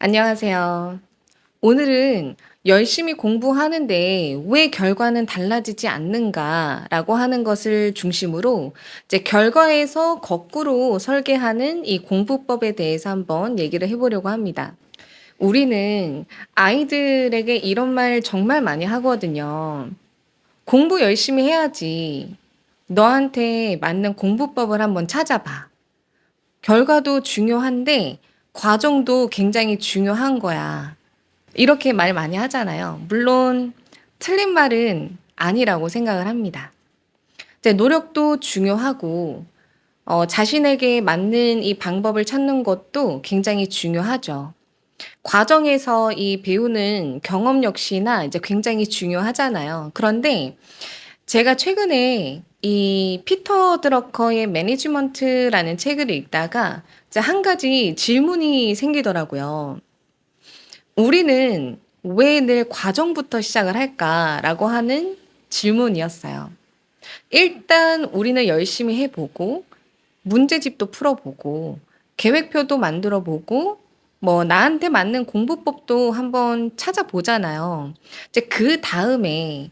안녕하세요. 오늘은 열심히 공부하는데 왜 결과는 달라지지 않는가라고 하는 것을 중심으로 이제 결과에서 거꾸로 설계하는 이 공부법에 대해서 한번 얘기를 해보려고 합니다. 우리는 아이들에게 이런 말 정말 많이 하거든요. 공부 열심히 해야지. 너한테 맞는 공부법을 한번 찾아봐. 결과도 중요한데 과정도 굉장히 중요한 거야. 이렇게 말 많이 하잖아요. 물론 틀린 말은 아니라고 생각을 합니다. 이제 노력도 중요하고 자신에게 맞는 이 방법을 찾는 것도 굉장히 중요하죠. 과정에서 이 배우는 경험 역시나 이제 굉장히 중요하잖아요. 그런데 제가 최근에 이 피터 드러커의 매니지먼트라는 책을 읽다가 이제 한 가지 질문이 생기더라고요. 우리는 왜 늘 과정부터 시작을 할까라고 하는 질문이었어요. 일단 우리는 열심히 해보고, 문제집도 풀어보고, 계획표도 만들어보고, 뭐, 나한테 맞는 공부법도 한번 찾아보잖아요. 이제 그 다음에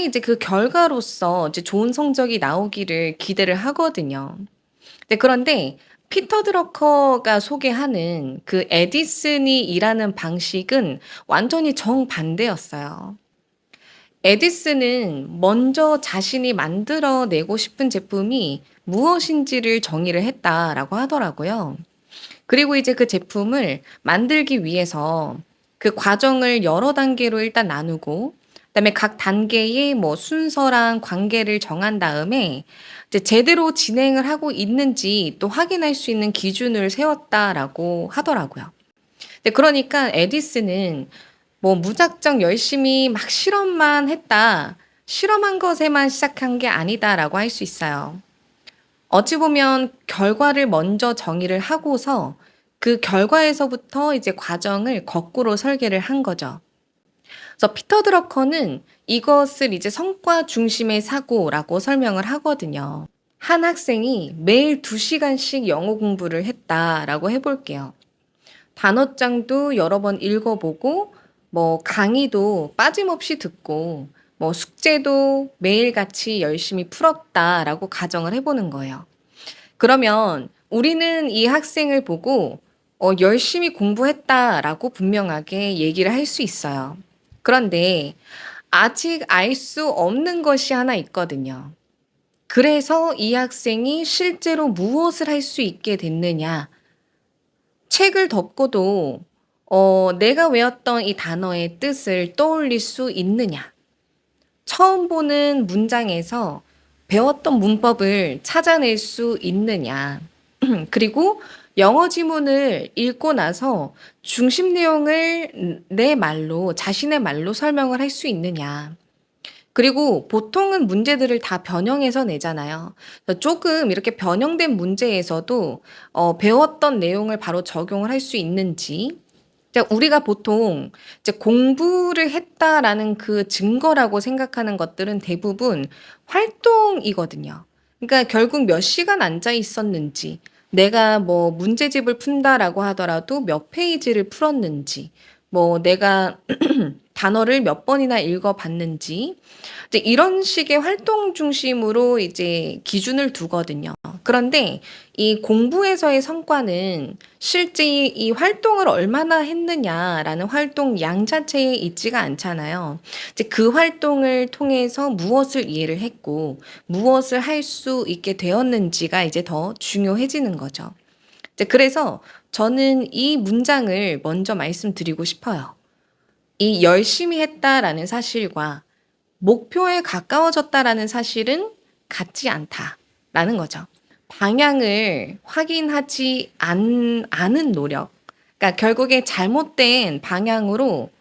이제 그 결과로서 이제 좋은 성적이 나오기를 기대를 하거든요. 네, 그런데 피터 드러커가 소개하는 그 에디슨이 일하는 방식은 완전히 정반대였어요. 에디슨은 먼저 자신이 만들어내고 싶은 제품이 무엇인지를 정의를 했다라고 하더라고요. 그리고 이제 그 제품을 만들기 위해서 그 과정을 여러 단계로 일단 나누고, 그다음에 각 단계의 뭐 순서랑 관계를 정한 다음에 이제 제대로 진행을 하고 있는지 또 확인할 수 있는 기준을 세웠다라고 하더라고요. 근데 그러니까 에디슨은 뭐 무작정 열심히 막 실험만 했다, 실험한 것에만 시작한 게 아니다라고 할 수 있어요. 어찌 보면 결과를 먼저 정의를 하고서 그 결과에서부터 이제 과정을 거꾸로 설계를 한 거죠. 그래서 피터 드러커는 이것을 이제 성과 중심의 사고라고 설명을 하거든요. 한 학생이 매일 2시간씩 영어 공부를 했다라고 해볼게요. 단어장도 여러 번 읽어보고, 뭐 강의도 빠짐없이 듣고, 뭐 숙제도 매일같이 열심히 풀었다라고 가정을 해보는 거예요. 그러면 우리는 이 학생을 보고 열심히 공부했다라고 분명하게 얘기를 할 수 있어요. 그런데 아직 알 수 없는 것이 하나 있거든요. 그래서 이 학생이 실제로 무엇을 할 수 있게 됐느냐? 책을 덮고도 내가 외웠던 이 단어의 뜻을 떠올릴 수 있느냐? 처음 보는 문장에서 배웠던 문법을 찾아낼 수 있느냐? 그리고 영어 지문을 읽고 나서 중심 내용을 내 말로, 자신의 말로 설명을 할 수 있느냐? 그리고 보통은 문제들을 다 변형해서 내잖아요. 그래서 조금 이렇게 변형된 문제에서도 배웠던 내용을 바로 적용을 할 수 있는지. 이제 우리가 보통 이제 공부를 했다라는 그 증거라고 생각하는 것들은 대부분 활동이거든요. 그러니까 결국 몇 시간 앉아 있었는지, 내가 뭐 문제집을 푼다라고 하더라도 몇 페이지를 풀었는지, 뭐 내가 단어를 몇 번이나 읽어봤는지, 이제 이런 식의 활동 중심으로 이제 기준을 두거든요. 그런데 이 공부에서의 성과는 실제 이 활동을 얼마나 했느냐라는 활동 양 자체에 있지가 않잖아요. 이제 그 활동을 통해서 무엇을 이해를 했고, 무엇을 할 수 있게 되었는지가 이제 더 중요해지는 거죠. 이제 그래서 저는 이 문장을 먼저 말씀드리고 싶어요. 이 열심히 했다라는 사실과 목표에 가까워졌다라는 사실은 같지 않다라는 거죠. 방향을 확인하지 않은 노력. 그러니까 결국에 잘못된 방향으로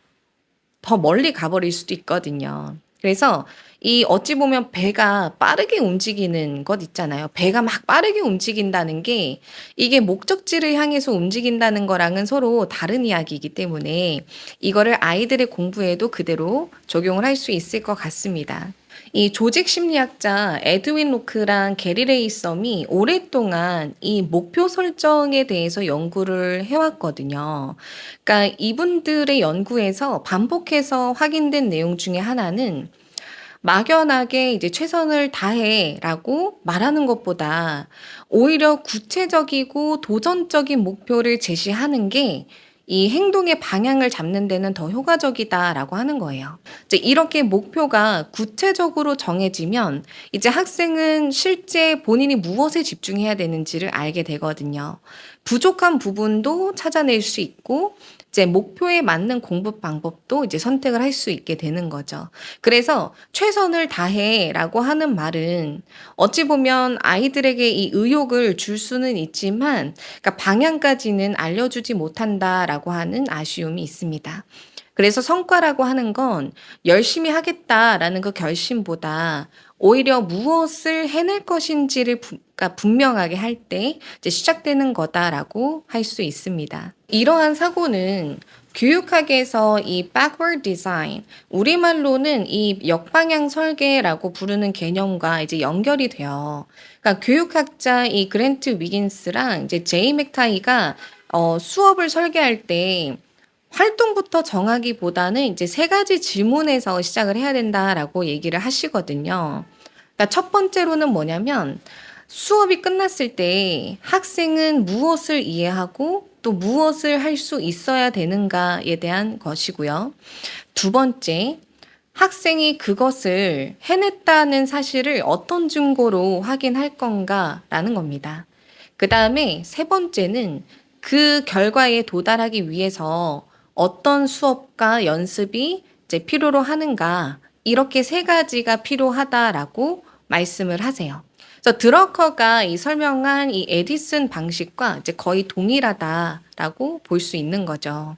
더 멀리 가버릴 수도 있거든요. 그래서 이 어찌 보면 배가 빠르게 움직이는 것 있잖아요. 배가 막 빠르게 움직인다는 게 이게 목적지를 향해서 움직인다는 거랑은 서로 다른 이야기이기 때문에 이거를 아이들의 공부에도 그대로 적용을 할 수 있을 것 같습니다. 이 조직 심리학자 에드윈 로크랑 게리 레이썸이 오랫동안 이 목표 설정에 대해서 연구를 해왔거든요. 그러니까 이분들의 연구에서 반복해서 확인된 내용 중에 하나는 막연하게 이제 "최선을 다해."라고 말하는 것보다 오히려 구체적이고 도전적인 목표를 제시하는 게 이 행동의 방향을 잡는 데는 더 효과적이다라고 하는 거예요. 이제 이렇게 목표가 구체적으로 정해지면 이제 학생은 실제 본인이 무엇에 집중해야 되는지를 알게 되거든요. 부족한 부분도 찾아낼 수 있고 이제 목표에 맞는 공부 방법도 이제 선택을 할 수 있게 되는 거죠. 그래서 "최선을 다해."라고 하는 말은 어찌 보면 아이들에게 이 의욕을 줄 수는 있지만 그러니까 "방향까지는 알려주지 못한다."라고 하는 아쉬움이 있습니다. 그래서 성과라고 하는 건 '열심히 하겠다.'라는 그 결심보다 오히려 무엇을 해낼 것인지를 그러니까 분명하게 할 때 이제 시작되는 거다라고 할 수 있습니다. 이러한 사고는 교육학에서 이 backward design, 우리말로는 이 역방향 설계라고 부르는 개념과 이제 연결이 돼요. 그러니까 교육학자 이 그랜트 위긴스랑 이제 제이 맥타이가 수업을 설계할 때 활동부터 정하기보다는 이제 세 가지 질문에서 시작을 해야 된다라고 얘기를 하시거든요. 그러니까 첫 번째로는 뭐냐면 수업이 끝났을 때 학생은 무엇을 이해하고 또 무엇을 할 수 있어야 되는가에 대한 것이고요. 두 번째, 학생이 그것을 해냈다는 사실을 어떤 증거로 확인할 건가라는 겁니다. 그다음에 세 번째는 그 결과에 도달하기 위해서 어떤 수업과 연습이 이제 필요로 하는가, 이렇게 세 가지가 필요하다라고 말씀을 하세요. 그래서 드러커가 이 설명한 이 에디슨 방식과 이제 거의 동일하다라고 볼 수 있는 거죠.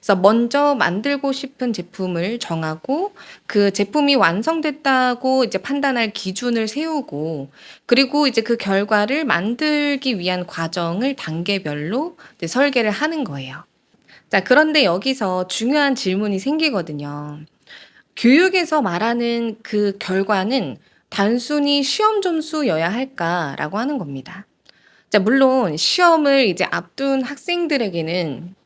그래서 먼저 만들고 싶은 제품을 정하고 그 제품이 완성됐다고 이제 판단할 기준을 세우고 그리고 이제 그 결과를 만들기 위한 과정을 단계별로 이제 설계를 하는 거예요. 자, 그런데 여기서 중요한 질문이 생기거든요. 교육에서 말하는 그 결과는 단순히 시험 점수여야 할까라고 하는 겁니다. 자, 물론 시험을 이제 앞둔 학생들에게는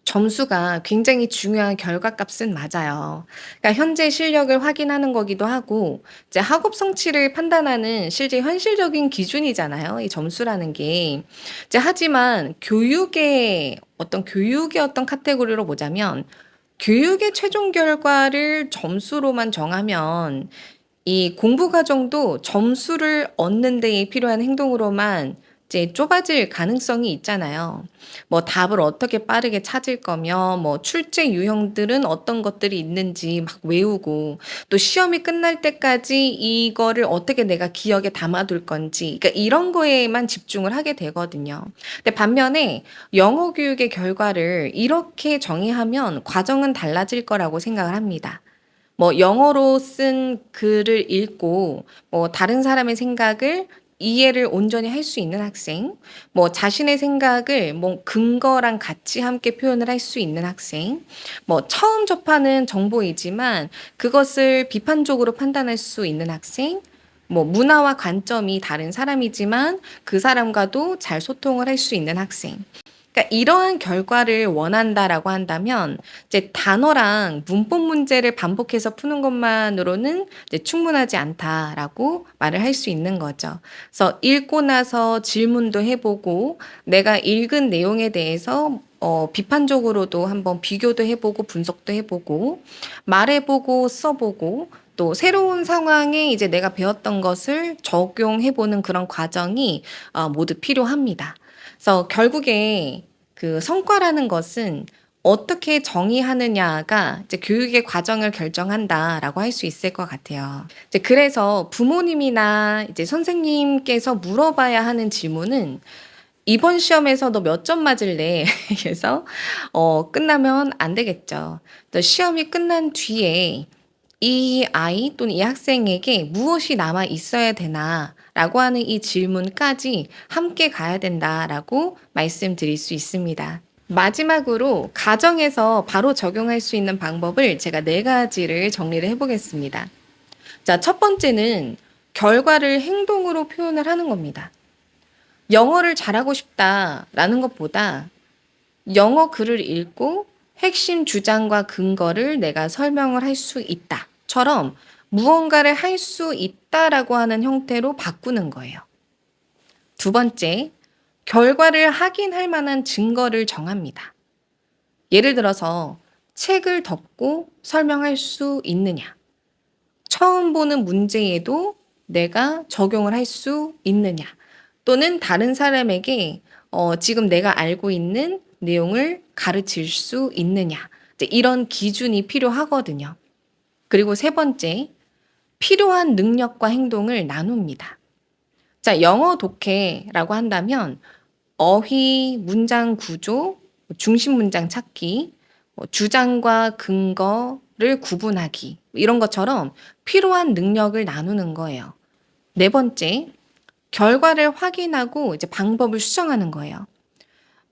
점수가 굉장히 중요한 결과값은 맞아요. 그러니까 현재 실력을 확인하는 거기도 하고 이제 학업 성취를 판단하는 실제 현실적인 기준이잖아요, 이 점수라는 게. 이제 하지만 교육의 어떤 카테고리로 보자면 교육의 최종 결과를 점수로만 정하면 이 공부 과정도 점수를 얻는 데에 필요한 행동으로만 이제 좁아질 가능성이 있잖아요. 뭐 답을 어떻게 빠르게 찾을 거며 뭐 출제 유형들은 어떤 것들이 있는지 막 외우고 또 시험이 끝날 때까지 이거를 어떻게 내가 기억에 담아둘 건지 그러니까 이런 거에만 집중을 하게 되거든요. 근데 반면에 영어 교육의 결과를 이렇게 정의하면 과정은 달라질 거라고 생각을 합니다. 뭐 영어로 쓴 글을 읽고 뭐 다른 사람의 생각을 이해를 온전히 할 수 있는 학생, 뭐 자신의 생각을 뭐 근거랑 같이 함께 표현을 할 수 있는 학생, 뭐 처음 접하는 정보이지만 그것을 비판적으로 판단할 수 있는 학생, 뭐 문화와 관점이 다른 사람이지만 그 사람과도 잘 소통을 할 수 있는 학생. 그러니까 이러한 결과를 원한다라고 한다면 이제 단어랑 문법 문제를 반복해서 푸는 것만으로는 이제 충분하지 않다라고 말을 할 수 있는 거죠. 그래서 읽고 나서 질문도 해보고 내가 읽은 내용에 대해서 비판적으로도 한번 비교도 해보고 분석도 해보고 말해보고 써보고 또 새로운 상황에 이제 내가 배웠던 것을 적용해보는 그런 과정이 모두 필요합니다. 그래서 결국에 그 성과라는 것은 어떻게 정의하느냐가 이제 교육의 과정을 결정한다라고 할 수 있을 것 같아요. 이제 그래서 부모님이나 이제 선생님께서 물어봐야 하는 질문은 "이번 시험에서 너 몇 점 맞을래?" 그래서 끝나면 안 되겠죠. 또 시험이 끝난 뒤에 이 아이 또는 이 학생에게 무엇이 남아 있어야 되나라고 하는 이 질문까지 함께 가야 된다라고 말씀드릴 수 있습니다. 마지막으로 가정에서 바로 적용할 수 있는 방법을 제가 네 가지를 정리를 해 보겠습니다. 자, 첫 번째는 결과를 행동으로 표현을 하는 겁니다. 영어를 잘하고 싶다라는 것보다 영어 글을 읽고 핵심 주장과 근거를 내가 설명을 할 수 있다처럼 무언가를 할 수 있다라고 하는 형태로 바꾸는 거예요. 두 번째, 결과를 확인할 만한 증거를 정합니다. 예를 들어서 책을 덮고 설명할 수 있느냐, 처음 보는 문제에도 내가 적용을 할 수 있느냐, 또는 다른 사람에게 지금 내가 알고 있는 내용을 가르칠 수 있느냐, 이제 이런 기준이 필요하거든요. 그리고 세 번째, 필요한 능력과 행동을 나눕니다. 자, 영어 독해라고 한다면 어휘, 문장 구조, 중심 문장 찾기, 주장과 근거를 구분하기, 이런 것처럼 필요한 능력을 나누는 거예요. 네 번째, 결과를 확인하고 이제 방법을 수정하는 거예요.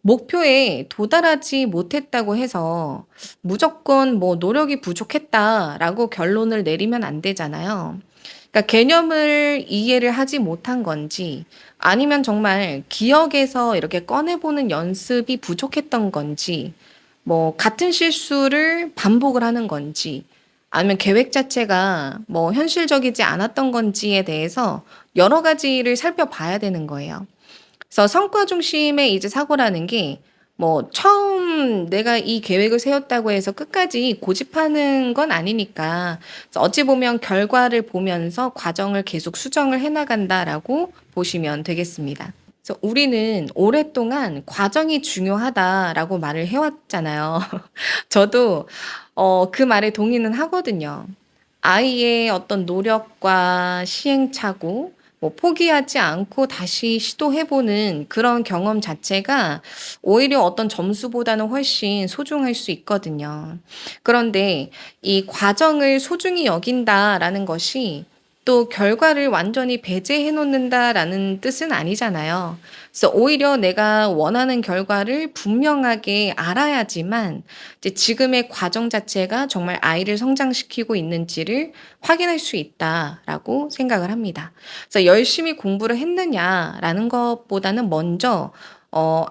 목표에 도달하지 못했다고 해서 무조건 뭐 노력이 부족했다라고 결론을 내리면 안 되잖아요. 그러니까 개념을 이해를 하지 못한 건지 아니면 정말 기억에서 이렇게 꺼내보는 연습이 부족했던 건지 뭐 같은 실수를 반복을 하는 건지 아니면 계획 자체가 뭐 현실적이지 않았던 건지에 대해서 여러 가지를 살펴봐야 되는 거예요. 그래서 성과 중심의 이제 사고라는 게 뭐 처음 내가 이 계획을 세웠다고 해서 끝까지 고집하는 건 아니니까 그래서 어찌 보면 결과를 보면서 과정을 계속 수정을 해 나간다라고 보시면 되겠습니다. 그래서 우리는 오랫동안 과정이 중요하다라고 말을 해 왔잖아요. 저도 그 말에 동의는 하거든요. 아이의 어떤 노력과 시행착오, 뭐 포기하지 않고 다시 시도해 보는 그런 경험 자체가 오히려 어떤 점수보다는 훨씬 소중할 수 있거든요. 그런데 이 과정을 소중히 여긴다라는 것이 또 결과를 완전히 배제해 놓는다라는 뜻은 아니잖아요. 그래서 오히려 내가 원하는 결과를 분명하게 알아야지만 이제 지금의 과정 자체가 정말 아이를 성장시키고 있는지를 확인할 수 있다라고 생각을 합니다. 그래서 열심히 공부를 했느냐라는 것보다는 먼저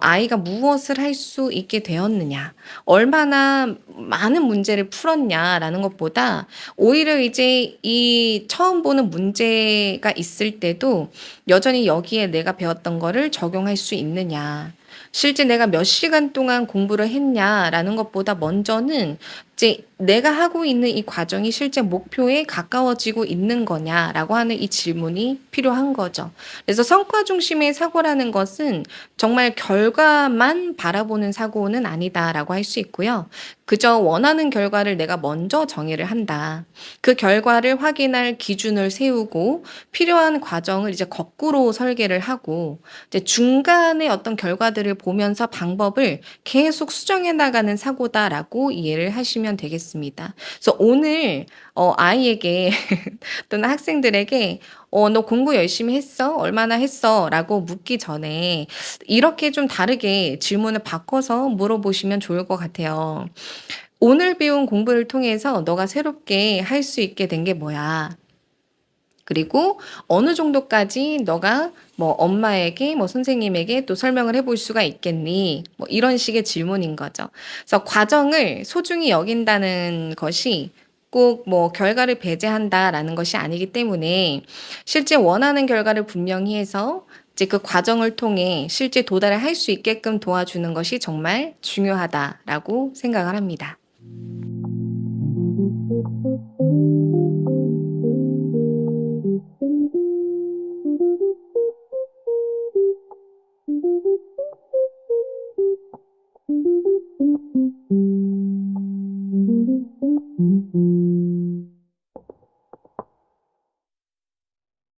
아이가 무엇을 할 수 있게 되었느냐, 얼마나 많은 문제를 풀었냐라는 것보다 오히려 이제 이 처음 보는 문제가 있을 때도 여전히 여기에 내가 배웠던 거를 적용할 수 있느냐. 실제 내가 몇 시간 동안 공부를 했냐라는 것보다 먼저는 이제 내가 하고 있는 이 과정이 실제 목표에 가까워지고 있는 거냐라고 하는 이 질문이 필요한 거죠. 그래서 성과 중심의 사고라는 것은 정말 결과만 바라보는 사고는 아니다라고 할 수 있고요. 그저 원하는 결과를 내가 먼저 정의를 한다. 그 결과를 확인할 기준을 세우고 필요한 과정을 이제 거꾸로 설계를 하고 이제 중간에 어떤 결과들을 보면서 방법을 계속 수정해 나가는 사고다라고 이해를 하시면 되겠습니다. 그래서 오늘 아이에게 또는 학생들에게 너 공부 열심히 했어? 얼마나 했어? 라고 묻기 전에 이렇게 좀 다르게 질문을 바꿔서 물어보시면 좋을 것 같아요. 오늘 배운 공부를 통해서 너가 새롭게 할 수 있게 된 게 뭐야? 그리고 어느 정도까지 너가 뭐 엄마에게 뭐 선생님에게 또 설명을 해볼 수가 있겠니? 뭐 이런 식의 질문인 거죠. 그래서 과정을 소중히 여긴다는 것이 꼭 뭐 결과를 배제한다라는 것이 아니기 때문에 실제 원하는 결과를 분명히 해서 이제 그 과정을 통해 실제 도달을 할 수 있게끔 도와주는 것이 정말 중요하다라고 생각을 합니다.